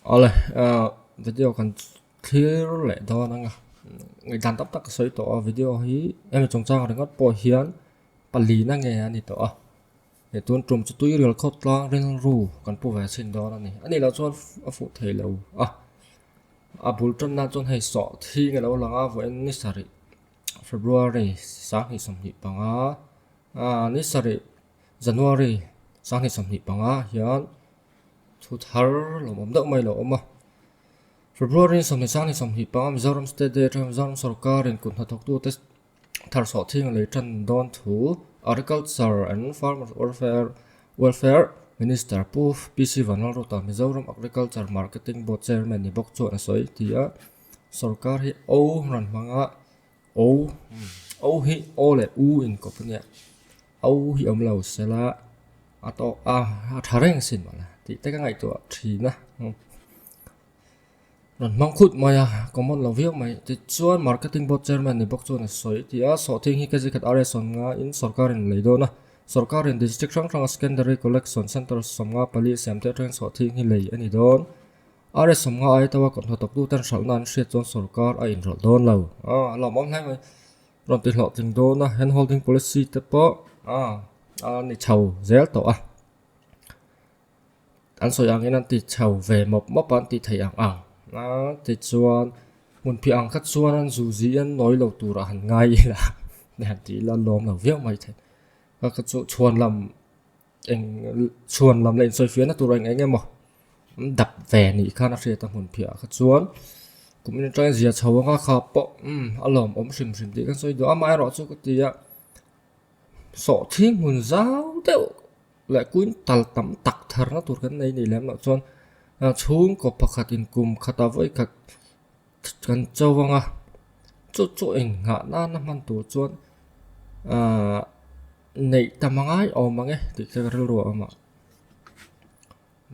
Oleh video kan clear le do na nga ngai dan tap tak soi to video hi em chong chang ring po hian pali na nge ani to e tun trum chu tui ril khot tlang ren ru kan pu va sin do na ni ani la chon a fu thei lo a bul ton na chon hei so thi nge lo langa vo en ni sari February sang hi som hi panga ni sari January sang hi som hi panga hian thu thar lo mom dak mai lo ma February som ni sang ni som hi panga Mizoram State de Mizoram Sarkar in kun hatok tu te thar so thing le tran don thu Agriculture and Farmers Welfare Minister Puf PC Vanal Rota Mizoram Agriculture Marketing Board Chairman ni bok chu na soi tia Sarkar hi o ran manga o hi o le u in kopania o hi lo sela ato thareng sin mala ti te ka ngai to thi na ran mang khut maya common lo viau mai ti chuan marketing board chairman ni bok chu na soi tia so thing hi ka jikat areson nga in sarkar in leido na sarkar in district rang secondary collection center somnga pali semte train so thing hi lei ani don are somnga ai tawa kon hotok tu tan sal nan she chon sarkar a in rol don lo lo mom hai mai ron ti lo ting do na hand holding policy te po ni chau zel to an so yang in an ti chau ve mop an ti thei ang ti chuan mun pi ang khat chuan an zu zi an noi lo tur a han ngai la ne han ti la lom lo viau mai the ka chu chuan lam len soi fian na tur ang enge mo đập về nị khăn sẽ ta hồn phia khát chuan cũng nên trai gì chầu nga khá po alom sim thì cái soi đó mai rõ cho cái gì á sọ thiên hồn giáo đeo lại cuốn tal tắm tắc thar nó tur cái này làm nó chuan chung có pakhat in kum khata với các kan châu nga chu eng nga na man tu chuan nei tamangai o mange ti ka ro ama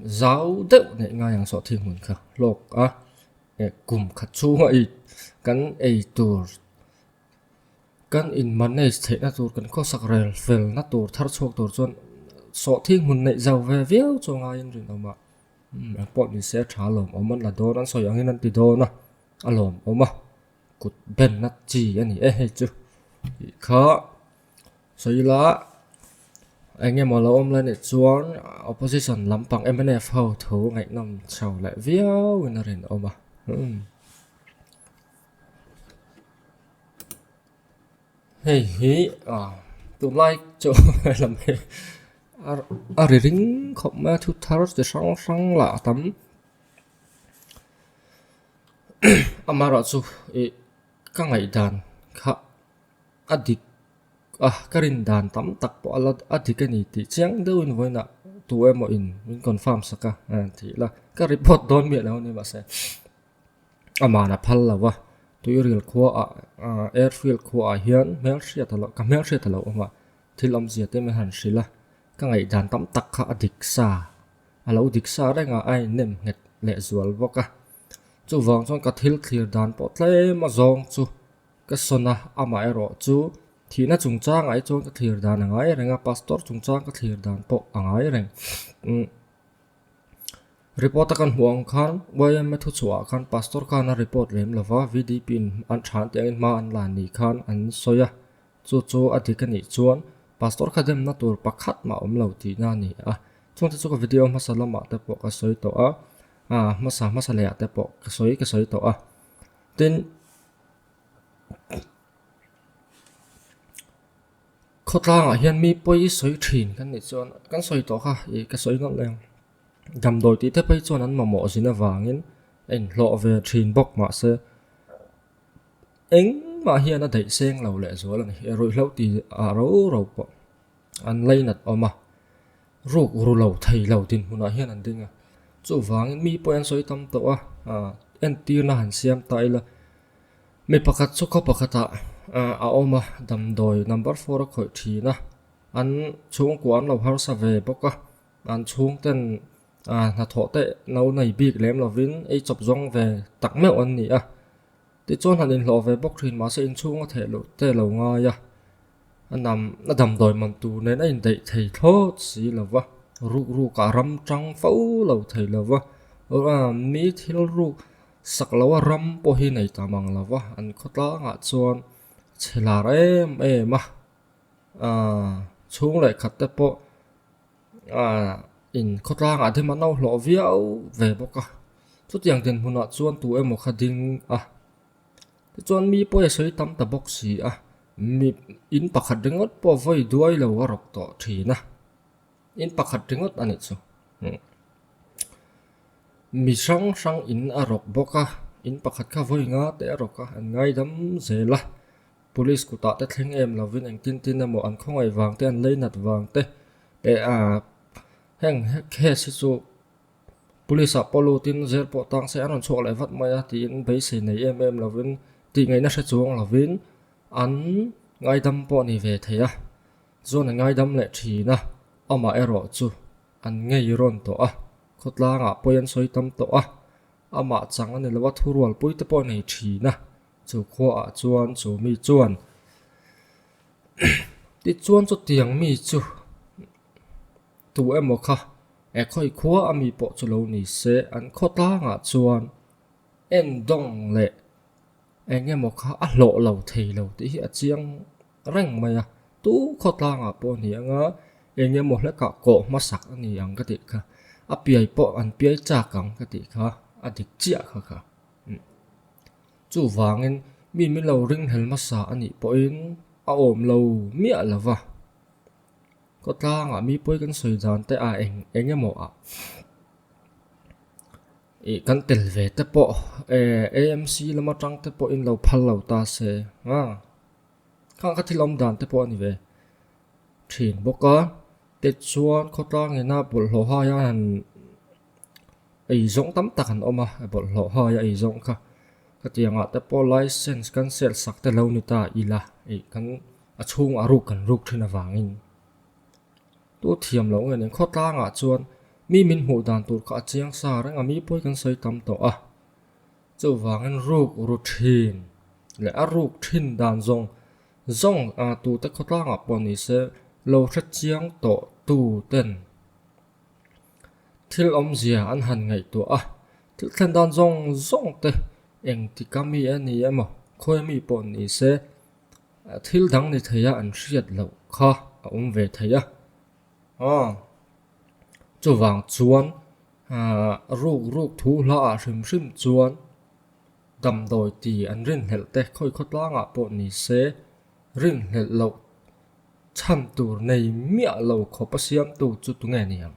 giáo đệu này ngay yang so thiên hồn khá lộc cùng khát chú ngay căn tour căn in man này thế na tour căn có sắc rel vel na tour thar chok tour chon so thiên hồn này giàu về véo cho ngay in rin ama bọn mình sẽ trả lom oman là đó đang so yang in ti do na alom oma cút ben na chi ani chu khá so ila anh em lo om lên chuan opposition lampang MNF hậu thủ ngày năm chào lại viau người rin oma hey tụi like cho làm ring không mà thu thar để sang lạ tắm amara chu các ngày đàn khá adik karin dan tam tak po ala athikani ti chiang deuin voina tu emo in min confirm saka thi la ka report don mi lo ni ba se amana phal lawa tu real kho airfield kho hian mel sia thalo ka mel sia thalo ma thilam zia te me han sila ka ngai dan tam tak kha adiksa alo diksa ra nga ai nem nget le zual boka chu wang chon ka thil clear dan po tle ma zong chu ka sona ama ero chu thì nó chung trang ấy cho cái thiệt đàn ngay rồi nghe pastor chung trang cái thiệt đàn bộ ngay rồi report kan huang khan boy em thu chua khan pastor khan report lem lova VDP an than te ma an lan ni khan an soya chu athikani chuan pastor khadem na tur pakhat ma lo ti na ni chung te chu ka video ma salama te po ka soi to ma sa le te po ka soi to tin khot lang hian mi poi soi thin kan ni chuan kan soi to kha ka soi ngal leng dam doi ti te pai chuan an mamo sina wangin en lo ve thin bok ma se eng ma hian a dei seng lo le zo lan hi roi hlo ti ro po an leinat oma ruk ru lo thei lo tin huna hian an dinga chu wangin mi poi an soi tam to en ti na han siam tai la mi pakhat chu ko pakhata oma dam doi number 4 khoi thina an chung kwan lo har sa ve boka an chung ten na tho te no nei big lem lovin ei chop zong ve tak me on ni ti chon han in lo ve bok thin ma se in chung a the lo te lo nga ya anam na dam doi man tu ne na in dei thei tho si lova ru ka ram chang fo lo thei lova mi thil ru sak lawa ram po hi nei tamang lawa an khotla nga chuan chelar em chung lại khát tế bộ in khotla nga thêm mà nâu lộ viau về bốc chút yang tiền hùn chuan tụ em một khát ding chuan mi po sấy tam ta bốc xì mi in pakhat ringot po voi duai lo warok to thina in pakhat ringot ani chu mi sang in arok boka in pakhat kha voi nga te aroka an ngai dam zela police ku ta te thleng em lovin ang tin amo an khongai wang te an leinat wang te e heng he si chu police polo tin zer po tang se anon chok lai vat maya tin bei se nei em lovin ti ngai na se chuang lovin an ngai dam po ni ve theya zon ngai dam le thina ama ero chu an ngei ron to khotla nga poyan soi tam to ama chang ani lawa thurwal pui te po nei thina chu kho chuan chu mi chuan ti chuan chu tiang mi chu tu emo kha e khoi khua ami po chu lo ni se an khotla nga chuan en dong le enge mo kha a lo lo thei lo ti hi a chiang reng maya tu khotla nga po ni anga enge mo le ka ko ma sak ani ang ka ti kha a piai po an piai cha kang ka ti kha a dik chia kha chu wangin mi lo ring hel ma sa ani po in a om lo mi alawa khotla nga mi poi kan soi dan te enge mo kan tel ve te po AMC lama tang te po in lo phal lo ta se khang ka thilom dan te po ani ve thin boka te chuan khotla nge na bul ho ha ya han ei zong tam tak han oma bul ho ha ya ei zong kha ka tianga te po license kan sel sak te lo ni ta ila kan achung aru kan ruk thina wangin tu thiam lo nge khotla nga chuan mi min hu dan tur kha chiang sa rang ami poi kan soi tam to chu wangin ruk ru thin le aruk thin dan zong tu te khotla nga poni se lo that chiang to tu ten thil om zia an han ngai to thil than dan zong te eng ti kami ani emo khoi mi poni se thil dang ni theya an hriat lo kha ve theya chu wang chuan ruk thu hla hrim chuan dam doi ti an rin hel te khoi khotla nga po ni se rin hel lo cham tur nei mia lo khopa siam tu chu tu nge ni ang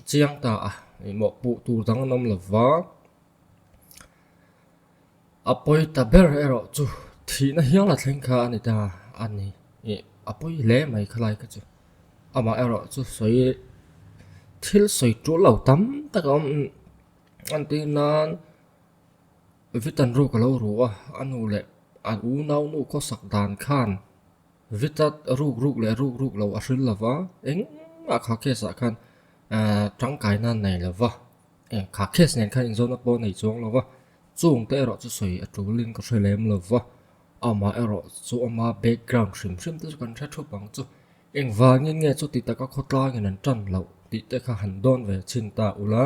chiang ta mo pu tur dang nam lawa apoi ta ber ero chu thi na hiang la thleng kha ani ta ani apoi le mai khalai ka chu ama ero chu soi thil soi tu lo tam ta kom an ti nan vitan ru ka lo ru anu le an u nau nu ko sak dan khan vitat ruk lo ahril lawa eng kha ke sa khan tang kai nan nei lawa kha kes nen khan in zona po nei chuang lawa chung te ero chu soi atulin ka threlem lawa ama ero chu ama background hrim te kan tha thu pang chu eng wangin nge chu ti ta ka khotla ngen an tan lo ti te kha han don ve chin ta ula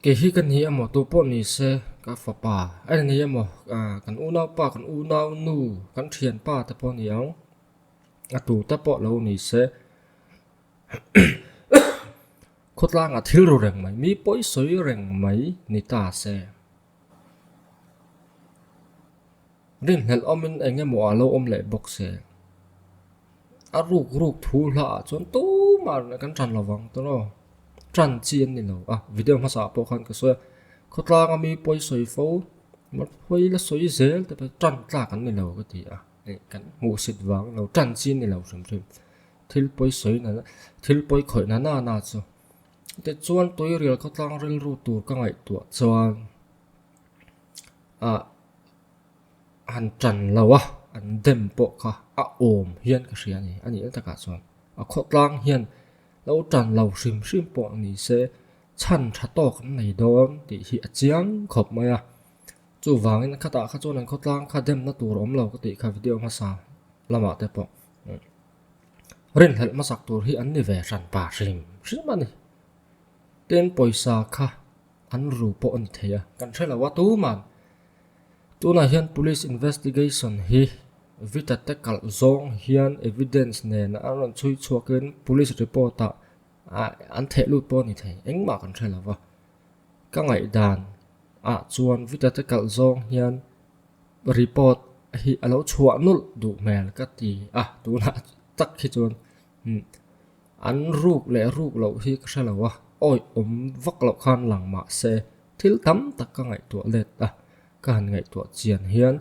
ke hi kan hi amo to po ni se ka fa pa ai ni amo kan u nau pa kan u nau nu kan thian pa te po ni ang tu ta po lo ni se khotla nga thil ru reng mai mi poi soi reng mai ni ta se rin hel omin enge mo alo om le box se ruk thu hla chon tu mar na kan tran lawang to no tran chian ni lo video ma sa po khan ka so khotla nga mi poi soi fo mat poi la soi zel te tran tla kan ni lo ka ti kan mu sit wang lo tran chin ni lo hrim thil poi soi na thil poi khoi na chu te chuan toi rial khotlang ril ru tur ka ngai tu chuan han tran lawa an dem po kha om hian ka hria ni ani ta ka chuan khotlang hian lo tran lo hrim po ni se chan tha to kan nei don ti hi achiang khop maya chu wangin khata kha chuan an khotlang kha dem na tur om lo ka ti kha video ma sa lama te po rin hel masak tur hi an ni ve ran pa rim mani ten poisa kha an ru po an theya kan thela wa tu man tu na hian police investigation hi vita tekal zong hian evidence ne na an chui chuakin police report a an the lut po ni thei engma kan thela wa ka ngai dan chuan vita tekal zong hian report hi alo chua nul du mel ka ti tu na tak khi chuan an ruk lo hi ka thela wa oi vak lo khan lang ma se thil tam tak ka ngai tu let kan ngai tu chian hian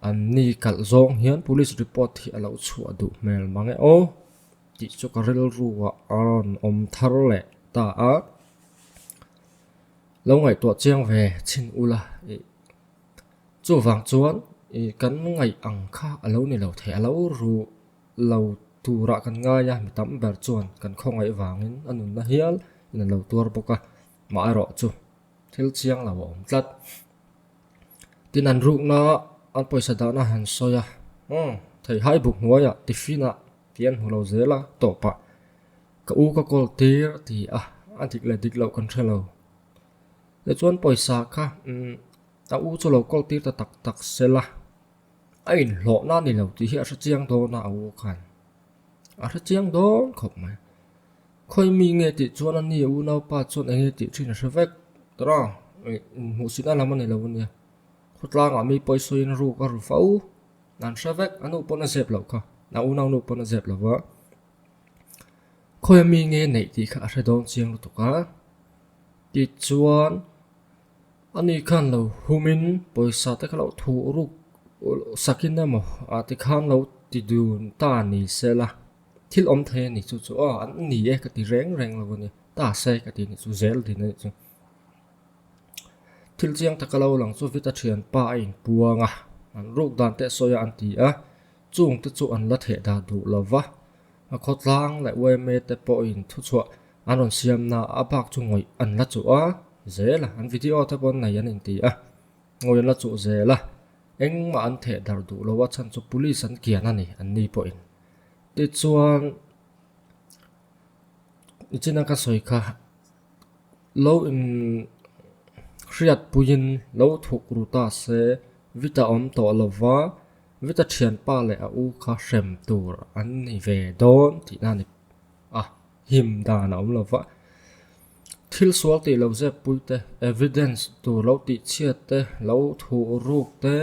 an ni kal zong hian police report hi alo chua du mel mange ti chu ka rel ruwa aron thar le ta lo ngai tu chiang ve chin ula chu wang chuan kan ngai ang kha alo ni lo the alo ru lo tura kan nga ya mi tam ber chuan kan khongai wangin anun na hial in lo tur boka ma ro chu thil chiang la om tlat tin an ruk na an poisa da na han soya thei hai buk huaya tifina tian hulo zela topa ka u ka kol tir ti an tik le dik lo kan thelo le chuan poisa kha ta u chu lo kol tir ta tak sela ai lo na ni lo ti hi a chiang do na u khan a chiang don khop mai khoi mi nge ti chuan an ni u nau pa chuan nge ti thin revek tra mu sina lam ni lo ni khutlang mi poisoin ru ka ru fau nan revek anu pona zep lo kha na u nau nu pona zep lo wa khoi mi nge nei ti kha a don chiang lu to ka ti chuan ani khan lo humin poisa ta kha lo thu ru sakin na mo ti khan lo ti dun ta ni sela thil om the ni chu an ni ka ti reng lo ni ta se ka ti ni chu zel di ni chu thil chiang ta ka lo lang chu vita thian pa in puanga an ruk dan te soya an ti chung te chu an la the da du lova a khotlang le we me te po in thu chu anon siam na abak chu ngoi an la chu zela an video ta pon na yan in ti ngoi la chu zela engma an the dar du lo wa chan chu police an kian ani an ni po in ti chuan ichina ka soi kha lo in riat puin lo thuk ru ta se vita om to lova vita thian pa le u kha rem tur an ni ve don ti na ni him da na lova thil sual ti lo ze puite evidence tu lo ti chiat te lo thu ruk te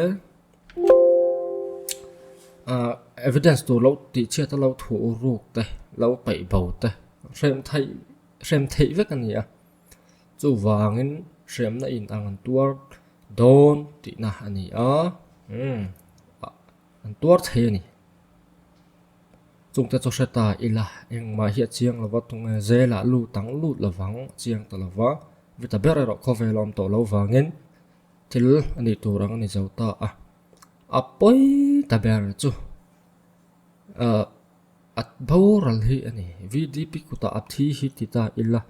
evidence tu lo ti chiat te lo thu ruk te lo pai bo te rem thei vek ani chu wangin rem na in ang tuar don ti na ani an tuar thei ni chung te chu ta ila eng ma hi chiang lo wa tung zela lu tang lu lawang chiang ta lawa vita ber ro khovelom to lo wangin til ani turang ani zauta apoi ta ber chu at baural hi ani vdp kuta athi hi tita illa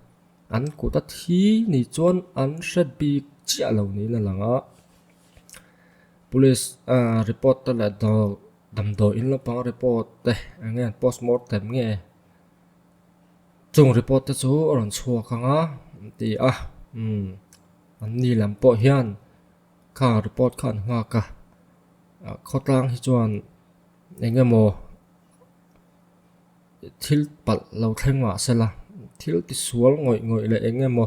an kuta thi ni chuan an shabi chia lo ni la langa police report ta la do dam do in la pang report te nge postmortem nge chung report te chu ron chua khanga ti an ni lam po hian kha report khan nga ka khotlang hi chuan enge mo thil pal lo thlengwa sela thil ti sual ngoi le enge mo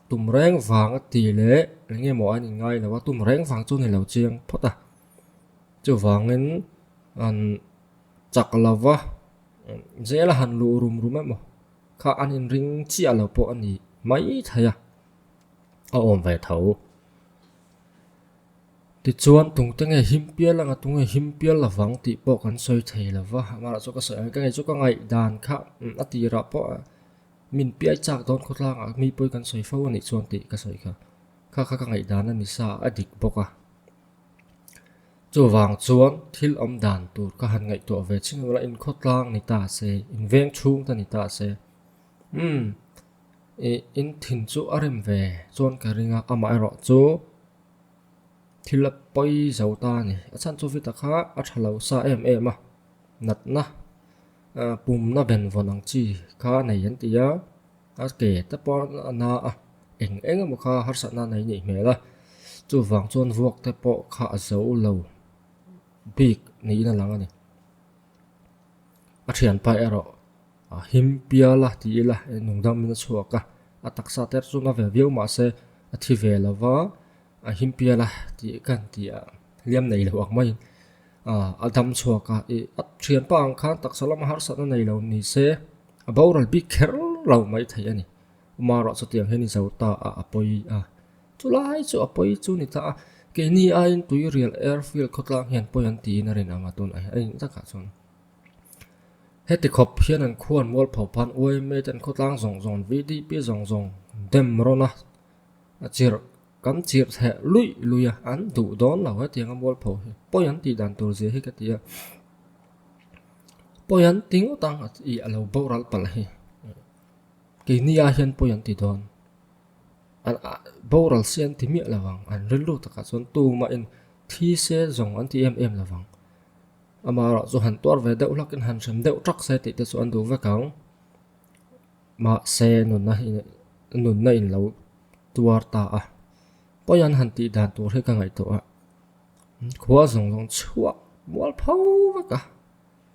tum reng wang ti le enge mo ani ngai la wa tum reng wang chu ni lo chiang phota chu wangin an chak lawa zela han lu rum mo kha anin ring chi alo po ani mai thaya om ve thau ti chuan tung tenge himpial anga tunge himpial lawang ti po kan soi thei lawa mara chu ka soi ka ngai chu ka ngai dan kha ati ra po min piai chak don khotlang mi poi kan soi fo ani chuan ti ka soi kha ka ngai dan ani sa adik boka chu wang chuan thil om dan tur ka han ngai to ve ching la in khotlang ni ta se in veng chung ta ni ta se in thin chu arem ve chuan ka ringa ama ro chu thil poi zauta ni achan chu vita kha a thalo sa em nat na pum na ben von ang chi kha nei yan tia a ke ta por na eng mo kha har sa na nei ni me la chu wang chon vuak te po kha zo lo big ni na lang ani a thian pa ero him pia la ti la nung dam min chuaka a taksa ter chu na ve viu ma se a thi ve lawa a him pia la ti kan ti a liam nei lo ak mai a dam chuaka e a thian pa ang khan taksala ma har sa na nei lo ni se a boral big kher lo mai thai ani ma ro chu tiang he ni zo ta a poi chu lai chu a poi chu ni ta ke ni a in tui real airfield khotlang hian poyan ti na rin ama tun ai ta ka chon heti khop hian an khuan mol phopan oi me ten khotlang zong zong vdp zong zong dem rona a chir kam chir the luya an du don la wa tiang mol pho poyan ti dan tur je he ka tia poyan ting utang i alo boral pal hi ke ni a hian poyan ti don an boral sian ti mi lawang an rilu taka chon tu ma in thi se zong an ti lawang ama ro chu han tor ve deuh lakin han sem deuh trak se ti te chu an du ve kang ma se nun na in lo tuar ta poyan han ti dan tur he ka ngai to khwa zong zong chua mol phau ve ka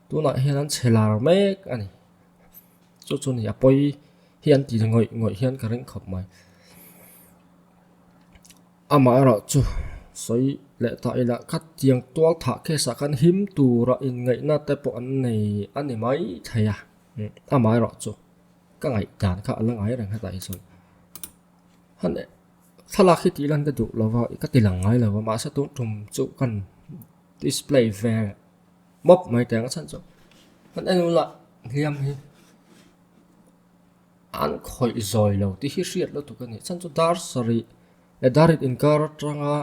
tu na hian an chelar mek ani chu ni apoi hian ti ngoi hian ka ring khop mai ama ro chu soi le ta ila khat tiang tual tha khe sa kan him tu ra in ngai na te po an nei ani mai thaya ama ro chu ka ngai dan kha lang ai rang ha ta isun han thala khi ti lan ka du lawa ka ti lang ngai lawa ma sa tu tum chu kan display ve mop mai tang chan chu han anu la liam hi an khoi zoi lo ti hi riat lo tu kan ni chan chu dar sari le darit in kar tranga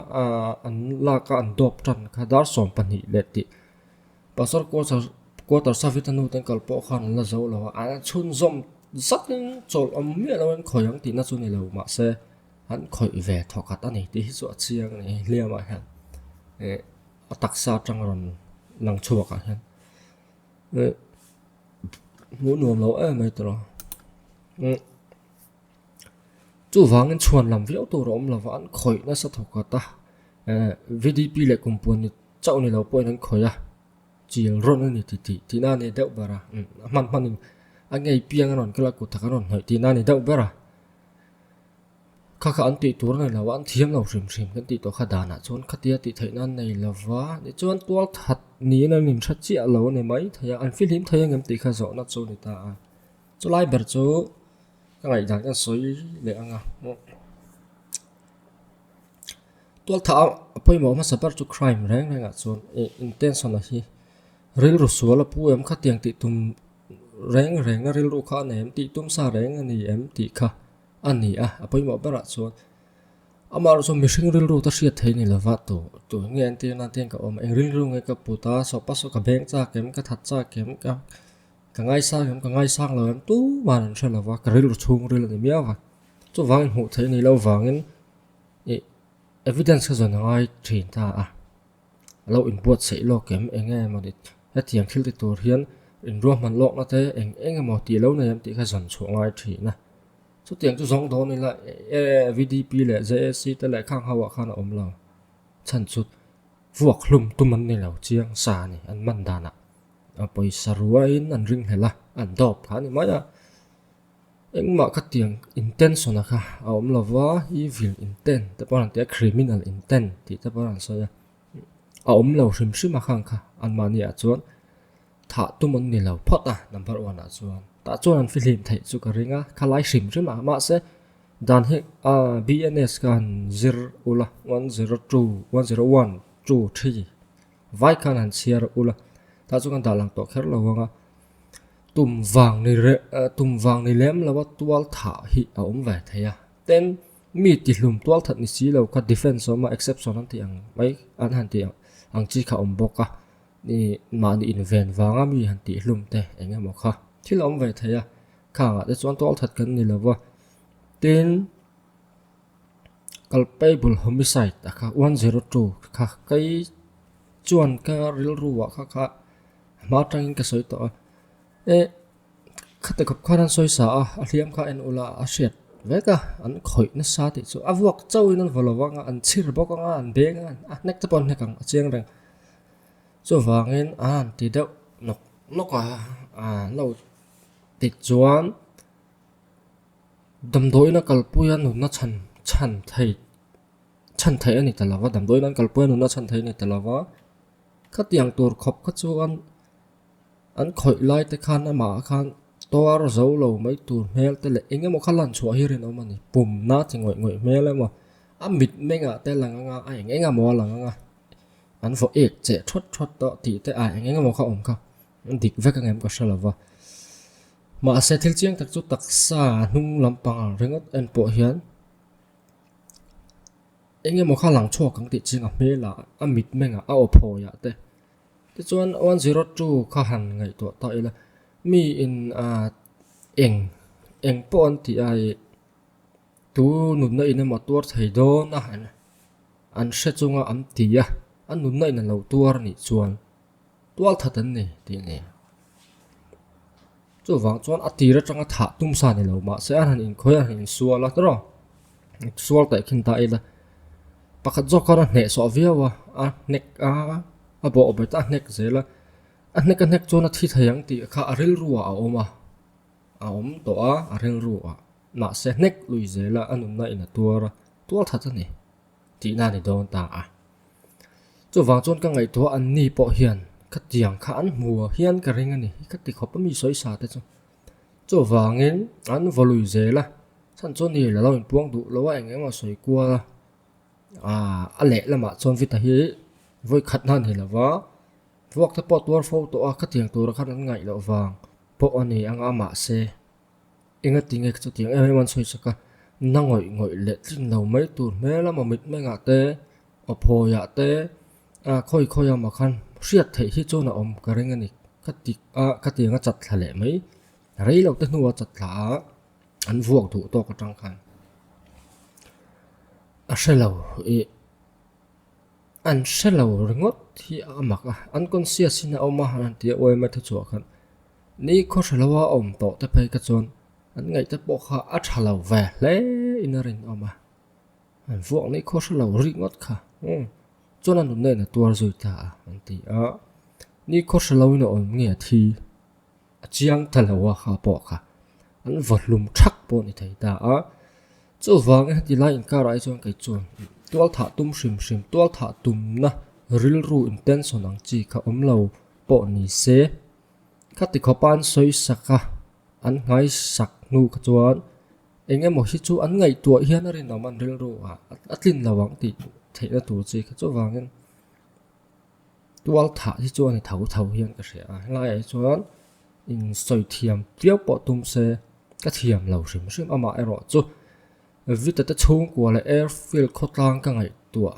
an la ka an dop tan kha dar som pani le ti pasar ko tar savitanu ten kal po khan la zo lo an chun zom zakin chol am mi lo an khoyang ti na chu ni lo ma se an khoi ve thokat ani ti hi chu chiang ni liama han taksa tangron lang chuaka han mu nuam lo mai tro chu wangin chuan lam viau tu rom la wan khoi na sa thoka ta vdp le company chau ni lo point an khoya chil ron ni ti na ni deuh bara man angai piang ron kala ku thakaron hoi ti na ni deuh bara kha an ti tur na lawan thiam lo rim kan ti to kha dana chon khatia ti thaina nei lawa ni chuan tual that ni na nim tha chi alo ne mai thaya an film thaya ngam ti kha zo na chu ni ta chu lai ber chu ka ngai dan kan soi le anga tual tha apoi mo ma sabar chu crime reng renga chon intention a hi ril ru suala pu em kha tiang ti tum reng na ril ru kha ne em ti tum sa reng ani em ti kha ani apoi mo bara chon amar so mishing ril ru ta sia thei ni lawa to nge an ti na ten ka om eng ril ru nge ka puta so pa so ka beng cha kem ka that cha kem ka ngai sang lo em tu man thla lawa ka ril ru chung ril ni mia wa chu wang hu thei ni lo wangin evidence ka zon ngai thin ta lo in buat sei lo kem enge mo dit ha tiang thil ti tur hian in ro man lok na te eng mo ti lo na em ti kha zon chu ngai thi na chu tiang chu zong do ni la vdp le jsc te le khang hawa khan om lo chan chu vuak hlum tu man ni lo chiang sa ni an man dana poi sarua in an ring hela an dop kha ni maya eng ma kha tiang intention kha om lawa evil intent te paran te criminal intent ti te paran so ya om lo rim ma khang kha an ma ni a chuan tha tu man ni lo phot number 1 a chuan ta chuan an film thei chu ka ringa khalai rim ma se dan he bns kan 0 ula 102 101 23 vai kan an share ula ta chu kan dalang to kher lo wanga tum wang ni lem lawa tual tha hi om ve thaya ten mi ti hlum tual that ni si lo ka defense ma exception an ti ang mai an han ti ang chi kha om boka ni ma ni invent wanga mi han ti hlum te enga mo kha thil om ve thaya kha de chuan tual that kan ni lawa ten culpable homicide kha 102 kha kai chuan ka ril ruwa kha ma tangin ka soi to e khát gặp khăn soi sa liam kha en ula asiat veka an khoi na sa ti chu avuak chau in an volowanga an chir bok anga an benga nek tapon nekang chiang reng chu wangin an ti deuh nok noka lo ti chuan damdoi na kalpuyan nu na chan thei ani talawa damdoi na kalpuyan nu na chan thei ni talawa khatiang tur khop kha chuan an khoi lai te khan ama khan toar zo lo mai tur mel te le inge mo khalan chua hi rin omani pum na chingoi ngoi mel emo amit menga te langanga ai enga mo langanga an fo ek che thot to ti te ai enga mo kha om kha dik veka ngem ka shalawa ma se thil chiang tak chu taksa hnung lampang rengot en po hian enge mo khalang chho kang ti chinga mela amit menga a opho ya te chuan 102 kha han ngai to ta ila mi in eng pon ti ai tu nun na ina motor thei do na han an she chunga am ti ya an nun na ina lo tuar ni chuan tual thatan ni ti ne chu wang chuan atira tanga tha tum sa ni lo ma se an in khoya hin suala tro sual ta khin ta ila pakhat jokara ne so viawa a nek a bo obeta nek zela a nek chona thi thayang ti kha aril ruwa a oma a om to a aril ruwa na se nek lui zela anun na ina tuara tual thata ni ti na ni don ta a chu wang chon ka ngai to an ni po hian khatiang kha an muwa hian ka ring ani khati khop mi soi sa te chu wangin an volui zela san chon ni la lo in puang du lo wa engema soi kwa a le lama chon vita hi voi khat nan hi lawa vok ta pot war fo to a khatiang tur khan an ngai lo wang po ani anga ma se inga tinge chu tiang everyone soi saka ngoi le thin lo mai tur mela ma mit menga te opho ya te khoi ma khan riat thei hi chona om ka reng ani khatianga chat thale mai rei lo te nuwa chat thla an vuak du to ka tang khan a shelo an shelo ringot hi amak an conscious ina oma han ti oi ma thu chu khan ni kho shalawa om to te phai ka chon an ngai te po kha a thalo ve le inarin oma an vuak ni kho shalo ringot kha chon an ne na tuar zui ta an ti ni kho shalo ina om nge thi a chiang thalawa kha po kha an volum thak po ni thai ta chu wang ti lai in ka rai chon kai chon tual tha tum shim tual tha tum na ril ru intention ang chi kha omlo po ni se khati khopan soi saka an ngai sak nu ka chuan enge mo hi chu an ngai tu hian rin na man ril ru atlin lawang ti theina tu chi kha chu wangin tual tha hi chu ani thau hian ka hria lai chuan in soi thiam piau po tum se ka thiam lo shim ama ero chu vita ta chung kwa le airfield khotlang ka ngai tua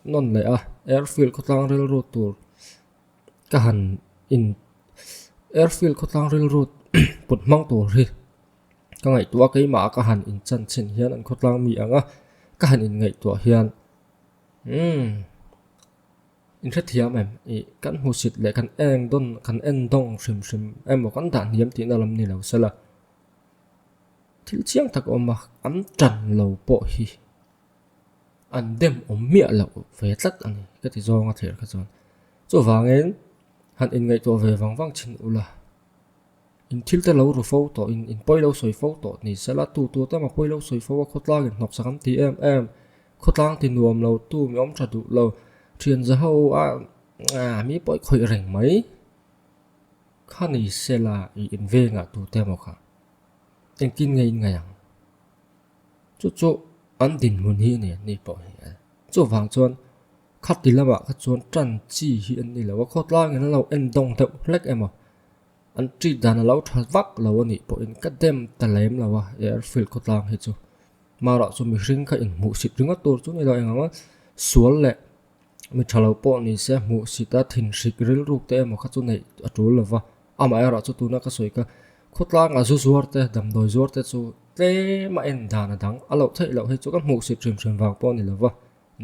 non le airfield khotlang rail road tur ka han in airfield khotlang rail road put mang tur hi ka ngai tua kai ma ka han in chan chen hian an khotlang mi anga ka han in ngai tua hian in thia thiam em kan hu sit le kan en dong shim em mo kan dan hiam ti na lam ni lo sala thil chiang tak oma am tran lo po hi an dem mia lo ve tlat ani ka ti zonga ther ka chon chu wangin han in ngai to ve wang chin ula in thil te lo ru fo to in poi lo soi fo to ni sala tu ta ma poi lo soi fo khotlang in nok sakam ti em khotlang ti nuam lo tu mi om thadu lo thian za ho mi poi khoi reng mai khani sela in ve nga tu te mo kha en kin ngai yang chu an din mun hi ni po chu wang chuan khat ti lama kha chuan tran chi hi an ni lo khotlang en lo en dong te lek emo an tri dan lo thal vak lo ni po in ka dem ta lem lo wa airfield khotlang hi chu ma ra chu mi ring kha in mu sit ringa tur chu ni lo engama sual le mi thalo po ni se mu sita thin sik ril ruk te emo kha chu nei atul lo wa ama ra chu tu na ka soi ka khotlang a zu zuar te dam doi zuar te chu tle ma en dana dang alo thei lo he chu ka mu sit trim wang po ni lo wa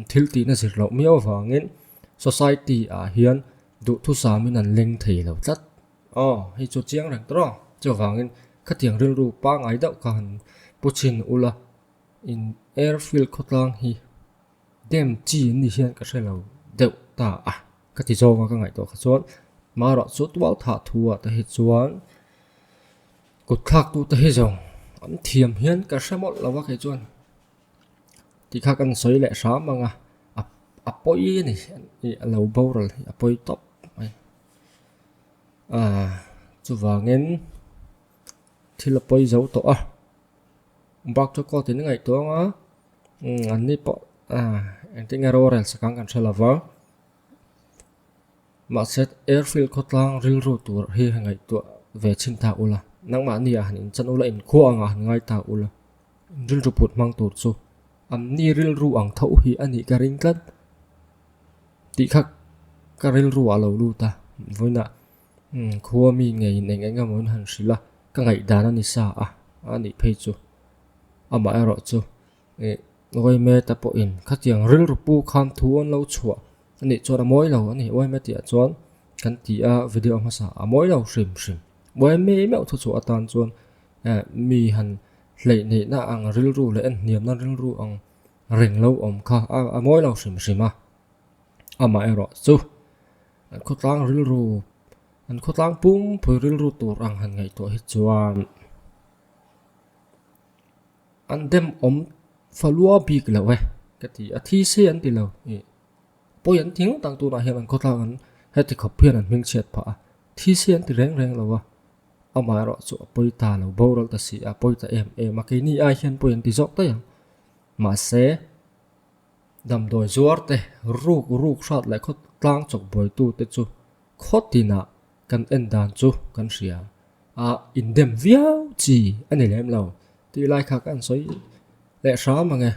thil ti na zir lo mi awangin society a hian du thu sa min an leng thei lo tlat hi chu chiang rang tro chu wangin khatiang ril ru pa ngai deuh kan puchin ula in airfield khotlang hi dem chi ni hian ka hrelo deuh ta ka ti zonga ka ngai to kha chuan maro chu twal tha thua ta hi chuan kut khak tu ta hi zong an thiam hian ka hramol lawa ke chuan ti kha kan soi le hra manga apoi ni lo boral apoi top ai chu wangin thil apoi zo to bak cho ko tin ngai to nga an ni po anh tin ngaro rel sakang kan thalawa ma set airfield khotlang ril ru tur hi ngai to ve chin ta ula nang ma ni hanin chan ula in kho anga ngai ta ula ril ru put mang tur chu am ni ril ru ang thau hi ani ka ring tlat ti khak ka ril ru alo lu ta voina khuwa mi ngei neng enga mon han sila ka ngai dana ni sa ani phei chu ama ero chu oi me ta po in khatiang ril ru pu kham thuon lo chua ani chora moi lo ani oi me ti a chuan kan ti a video ma sa a moi lo hrim moi me me thu chu atan chuan mi han hlei nei na ang ril ru le an niam na ril ru ang reng lo om kha a moi lo hrim ama ero chu an khotlang ril ru an khotlang pum phoi ril ru tur ang han ngai to hi chuan an dem om falua big lo ka ti a thi se an ti lo poi an thing tang tu na hian an khotlang an heti khopian an ming chet pha thi se an ti reng lo ama ro chu poi ta lo boral ta si a poi ta em a ke ni a hian poi an ti zok ta yang ma se dam doi zuar te ruk shat lai khot tlang chok boi tu te chu khotina kan en dan chu kan ria in dem viau chi ani lem lo ti lai kha kan soi le sha ma nge